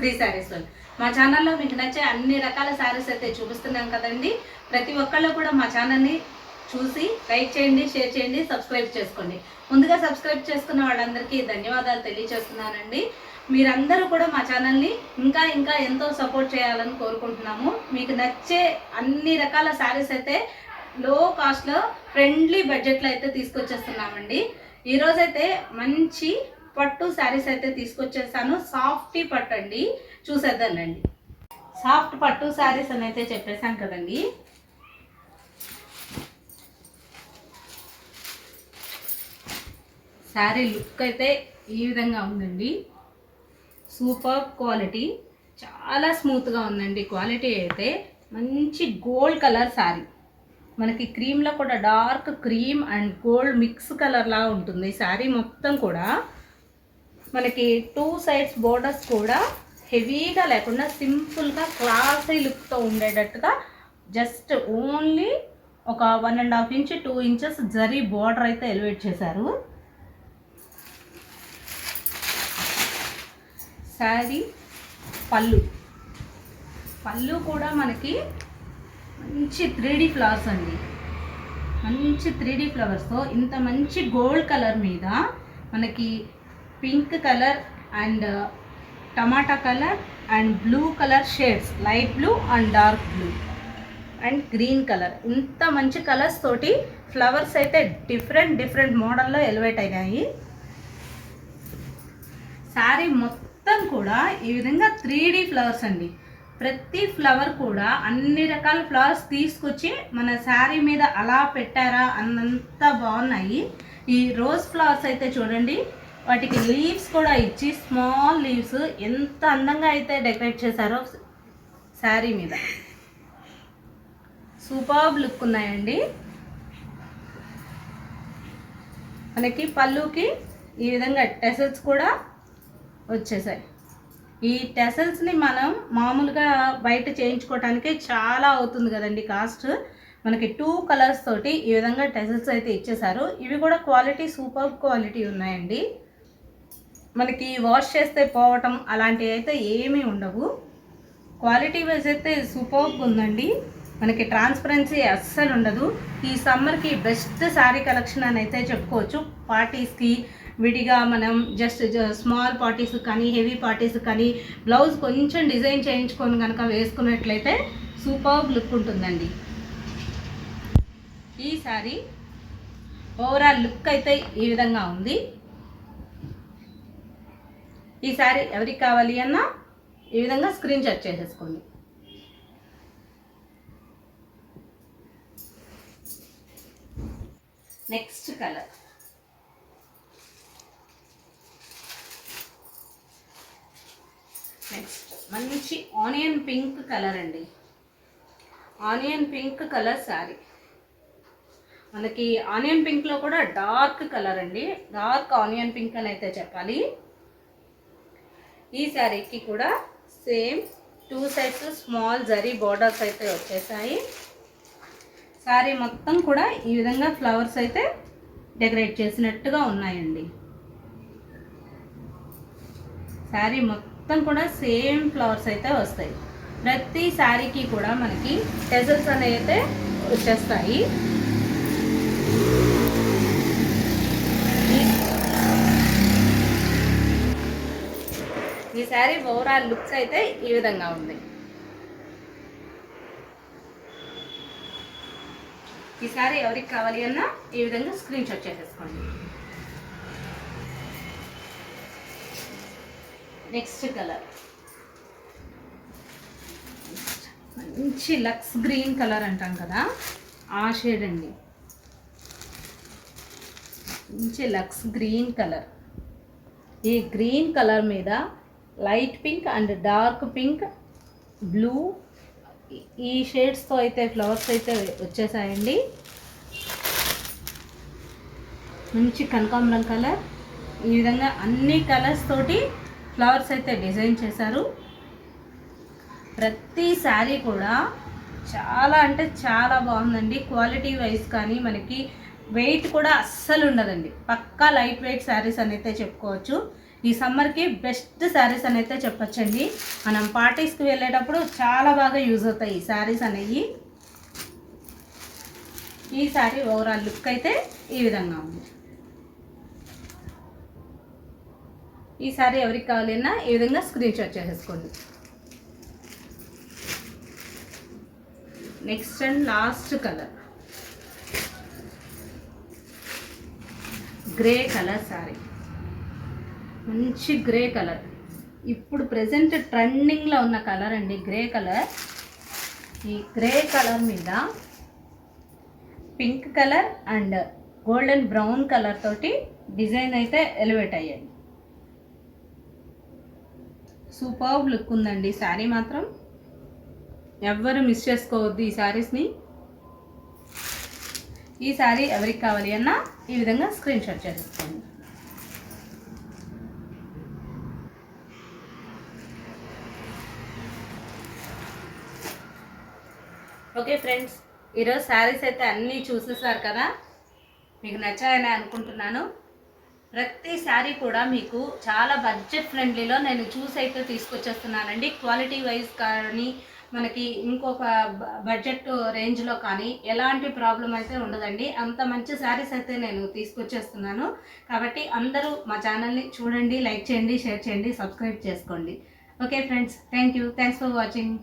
Free saris. మా ఛానల్లో మీకు నచ్చే అన్ని రకాల శారీస్ అయితే చూపిస్తున్నాం కదండి. ప్రతి ఒక్కళ్ళు కూడా మా ఛానల్ని చూసి లైక్ చేయండి, షేర్ చేయండి, సబ్స్క్రైబ్ చేసుకోండి. ముందుగా సబ్స్క్రైబ్ చేసుకున్న వాళ్ళందరికీ ధన్యవాదాలు తెలియజేస్తున్నానండి. మీరందరూ కూడా మా ఛానల్ని ఇంకా ఎంతో సపోర్ట్ చేయాలని కోరుకుంటున్నాము. మీకు నచ్చే అన్ని రకాల శారీస్ అయితే లో కాస్ట్లో ఫ్రెండ్లీ బడ్జెట్లో అయితే తీసుకొచ్చేస్తున్నామండి. ఈరోజైతే మంచి పట్టు శారీస్ అయితే తీసుకొచ్చేసాను. సాఫ్టీ పట్టు అండి, చూసేద్దానండి. సాఫ్ట్ పట్టు శారీస్ అని అయితే చెప్పేసాం కదండి. శారీ లుక్ అయితే ఈ విధంగా ఉందండి. సూపర్ క్వాలిటీ, చాలా స్మూత్గా ఉందండి. క్వాలిటీ అయితే మంచి గోల్డ్ కలర్ శారీ. మనకి క్రీమ్లో కూడా dark cream and gold mix కలర్లా ఉంటుంది శారీ మొత్తం కూడా. మనకి 2 సైడ్స్ బోర్డర్స్ కూడా హెవీగా లేకుండా సింపుల్గా క్లాసీ లుక్తో ఉండేటట్టుగా జస్ట్ ఓన్లీ ఒక 1.5 ఇంచ్ 2 ఇంచెస్ జరీ బోర్డర్ అయితే ఎలివేట్ చేశారు. శారీ పళ్ళు కూడా మనకి మంచి 3D ఫ్లవర్స్ అండి. మంచి 3D ఫ్లవర్స్తో ఇంత మంచి గోల్డ్ కలర్ మీద మనకి pink colour and tomato colour and blue colour shades, light blue and dark blue and green colour, ఇంత మంచి కలర్స్ తోటి ఫ్లవర్స్ అయితే డిఫరెంట్ మోడల్లో ఎలివేట్ అయినాయి. శారీ మొత్తం కూడా ఈ విధంగా 3D ఫ్లవర్స్ అండి. ప్రతి ఫ్లవర్ కూడా అన్ని రకాల ఫ్లవర్స్ తీసుకొచ్చి మన శారీ మీద అలా పెట్టారా అన్నంత బాగున్నాయి. ఈ రోజ్ ఫ్లవర్స్ అయితే చూడండి, వాటికి లీవ్స్ కూడా ఇచ్చి స్మాల్ లీవ్స్ ఎంత అందంగా అయితే డెకరేట్ చేశారో శారీ మీద. సూపర్బ్ లుక్ ఉన్నాయండి. మనకి పళ్ళుకి ఈ విధంగా టెసల్స్ కూడా వచ్చేసాయి. ఈ టెసల్స్ని మనం మామూలుగా బయట చేయించుకోవటానికి చాలా అవుతుంది కదండి కాస్ట్. మనకి 2 కలర్స్ తోటి ఈ విధంగా టెసల్స్ అయితే ఇచ్చేసారు. ఇవి కూడా క్వాలిటీ సూపర్ క్వాలిటీ ఉన్నాయండి. మనకి వాష్ చేస్తే పోవటం అలాంటివి అయితే ఏమీ ఉండవు. క్వాలిటీ వైజ్ అయితే సూపర్ ఉందండి. మనకి ట్రాన్స్పరెన్సీ అస్సలు ఉండదు. ఈ సమ్మర్కి బెస్ట్ శారీ కలెక్షన్ అని అయితే చెప్పుకోవచ్చు. పార్టీస్కి విడిగా మనం జస్ట్ స్మాల్ పార్టీస్ కానీ హెవీ పార్టీస్ కానీ బ్లౌజ్ కొంచెం డిజైన్ చేయించుకొని కనుక వేసుకున్నట్లయితే సూపర్ లుక్ ఉంటుందండి. ఈ శారీ ఓవరాల్ లుక్ అయితే ఈ విధంగా ఉంది. ఈ శారీ ఎవరికి కావాలి అన్నా ఈ విధంగా స్క్రీన్ షాట్ చేసేసుకోండి. నెక్స్ట్ కలర్ మంచి ఆనియన్ పింక్ కలర్ అండి. Onion pink colour sari. మనకి ఆనియన్ పింక్లో కూడా డార్క్ కలర్ అండి, డార్క్ ఆనియన్ పింక్ అని అయితే చెప్పాలి. ఈ శారీకి కూడా same 2 sides small zari borders అయితే వచ్చేసాయి. శారీ మొత్తం కూడా ఈ విధంగా ఫ్లవర్స్ అయితే డెకరేట్ చేసినట్టుగా ఉన్నాయండి. శారీ మొత్తం కూడా సేమ్ ఫ్లవర్స్ అయితే వస్తాయి. ప్రతి శారీకి కూడా మనకి టెజల్స్ అనేవి అయితే వచ్చేస్తాయి. ఈ శారీ ఓవరాల్ లుక్స్ అయితే ఈ విధంగా ఉంది. ఈ శారీ ఎవరికి కావాలి అన్నా ఈ విధంగా స్క్రీన్ షాట్ చేసేసుకోండి. నెక్స్ట్ కలర్ మంచి లక్స్ గ్రీన్ కలర్ అంటాం కదా, ఆ షేడ్ అండి. మంచి లక్స్ గ్రీన్ కలర్. ఈ గ్రీన్ కలర్ మీద light pink and dark pink, blue, ఈ షేడ్స్తో అయితే ఫ్లవర్స్ అయితే వచ్చేసాయండి. మంచి కనకాంబరం కలర్. ఈ విధంగా అన్ని కలర్స్ తోటి ఫ్లవర్స్ అయితే డిజైన్ చేశారు. ప్రతి శారీ కూడా చాలా అంటే చాలా బాగుందండి. క్వాలిటీ వైజ్ కానీ మనకి వెయిట్ కూడా అస్సలు ఉండదండి. పక్కా లైట్ వెయిట్ శారీస్ అని అయితే చెప్పుకోవచ్చు. ఈ సమ్మర్కి బెస్ట్ శారీస్ అని అయితే చెప్పొచ్చండి. మనం పార్టీస్కి వెళ్ళేటప్పుడు చాలా బాగా యూజ్ అవుతాయి ఈ శారీస్ అనేవి. ఈ శారీ ఓవరాల్ లుక్ అయితే ఈ విధంగా ఉంది. ఈ శారీ ఎవరికి కావాలన్నా ఈ విధంగా స్క్రీన్ షాట్ చేసేసుకోండి. Next and last colour grey colour sari. మంచి గ్రే కలర్, ఇప్పుడు ప్రెజెంట్ ట్రెండింగ్లో ఉన్న కలర్ అండి గ్రే కలర్. ఈ గ్రే కలర్ మీద pink colour and golden brown colour తోటి డిజైన్ అయితే ఎలివేట్ అయ్యాయి. సూపర్బ్ లుక్ ఉందండి శారీ మాత్రం. ఎవ్వరు మిస్ చేసుకోవద్దు ఈ శారీస్ని. ఈ శారీ ఎవరికి కావాలి అన్నా ఈ విధంగా స్క్రీన్ షాట్ చేసేసుకోండి. ఓకే ఫ్రెండ్స్, ఈరోజు శారీస్ అయితే అన్నీ చూసేసారు కదా, మీకు నచ్చాయని అనుకుంటున్నాను. ప్రతి శారీ కూడా మీకు చాలా బడ్జెట్ ఫ్రెండ్లీలో నేను చూసి అయితే తీసుకొచ్చేస్తున్నానండి. క్వాలిటీ వైజ్ కానీ మనకి ఇంకొక బడ్జెట్ రేంజ్లో కానీ ఎలాంటి ప్రాబ్లం అయితే ఉండదండి. అంత మంచి శారీస్ అయితే నేను తీసుకొచ్చేస్తున్నాను. కాబట్టి అందరూ మా ఛానల్ని చూడండి, లైక్ చేయండి, షేర్ చేయండి, సబ్స్క్రైబ్ చేసుకోండి. Okay friends, thank you. Thanks for watching.